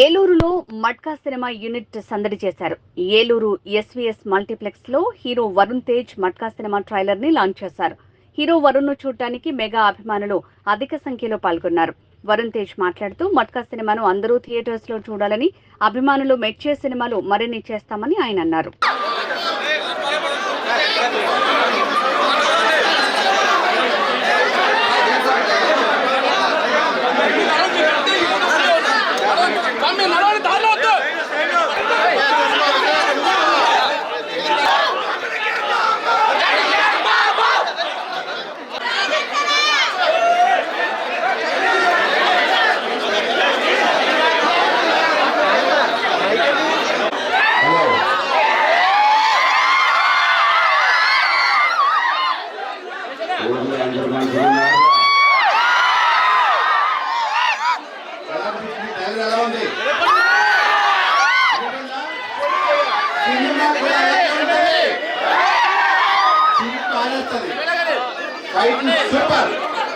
ఏలూరులో matka cinema unit సందడి చేశారు. ఏలూరు ఎస్వీఎస్ మల్టీప్లెక్స్ లో hero Varun Tej matka cinema trailer ని లాంచ్ చేశారు. హీరో వరుణ్ ను చూడటానికి మెగా అభిమానులు అధిక సంఖ్యలో పాల్గొన్నారు. వరుణ్ తేజ్ మాట్లాడుతూ మట్కా సినిమాను అందరూ థియేటర్స్ లో చూడాలని, అభిమానులు మెచ్చే సినిమాలు మరిన్ని చేస్తామని ఆయన అన్నారు. సూపర్.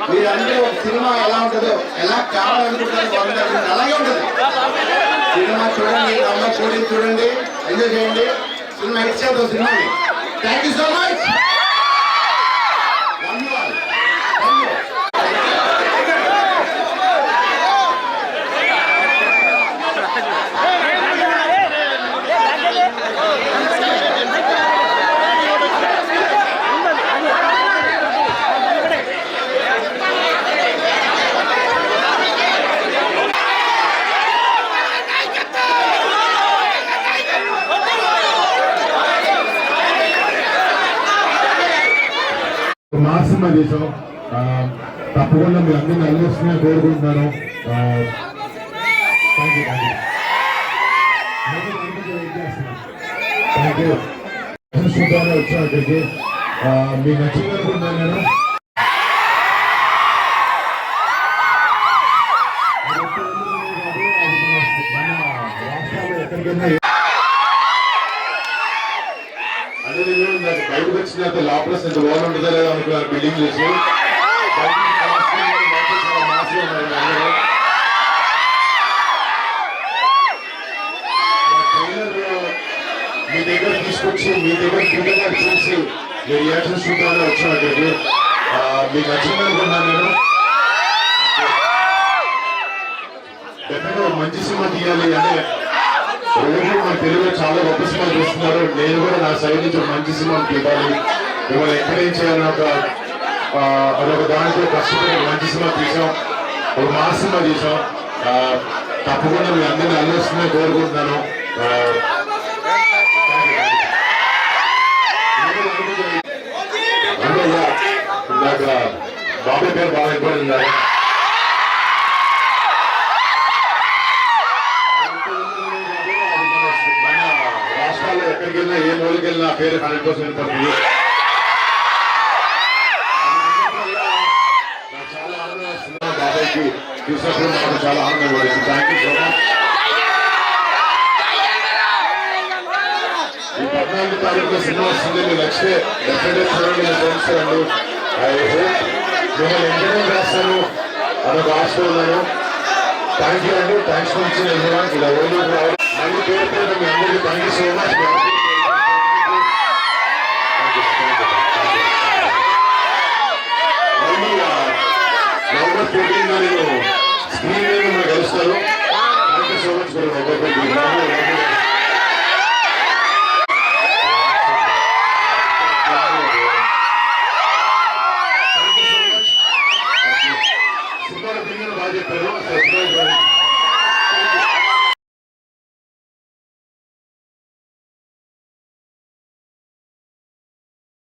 మీరంటే ఒక సినిమా ఎలా ఉంటుందో, ఎలా కావాలనుకుంటారో అలాగే ఉంటుంది. సినిమా చూడండి, అమ్మ చూడండి, ఎంజాయ్ చేయండి. సినిమా ఇచ్చేద్దాం సినిమాని. Thank you so much. మాసిమా చేసాం. తప్పకుండా మీ అందరినీ అల్లొస్తున్నా కోరుకుంటున్నాను. చూద్దామని వచ్చాను అక్కడికి. మీకు నచ్చింది అనుకుంటున్నాను నేను. ఎక్కడికైనా బయటకు వచ్చిన లోపల ఓన్ ఉంటుందా లేదా అనుకున్నారు. బిల్డింగ్ చేసి మీ దగ్గర తీసుకొచ్చి మీ దగ్గర ఫీడ్బ్యాక్ చూసి మీ రియాక్షన్స్ చూద్దామని వచ్చాను అక్కడికి. మీకు నచ్చింది అనుకున్నాను నేను. డెఫినెట్గా మంచి సినిమా తీయాలి అంటే రోజు మన తెలుగులో చాలా గొప్ప సినిమా చూస్తున్నారు. నేను కూడా నా సైడ్ నుంచి ఒక మంచి సినిమా తీయాలి, మిమ్మల్ని ఎంకరేజ్ చేయాలని అదొక దాంట్లో కష్టపడి మంచి సినిమా తీసాం, ఒక మా సినిమా తీసాం. తప్పకుండా మీ అందరినీ అల్లొస్తుందని కోరుకుంటున్నాను. ఇందాక బాబాయ్ పేరు బాగా ఇంపార్టెంట్. ఎక్కడికి వెళ్ళినా ఏ మూలకి వెళ్ళినా పేరు 100% పడుతుంది. నాకు చాలా ఆనందం వస్తుంది. బాబాయ్కి చూసినప్పుడు నాకు చాలా ఆనందం పడింది. Thank you so much. ఈ 14వ తారీఖులో సినిమా వస్తుంది. మీరు నెక్స్ట్ డెఫినెట్గా చూడండి, ఫ్రెండ్స్ అండి. ఐ హోప్ మిమ్మల్ని ఎంకరేజ్ చేస్తాను అదొక ఆశ ఉన్నాను. థ్యాంక్ యూ అండి. థ్యాంక్స్ ఫర్ ఇచ్చిన ఇలా ఓన్లీ మళ్ళీ పేరు మీ అందరికీ థ్యాంక్ యూ సో మచ్.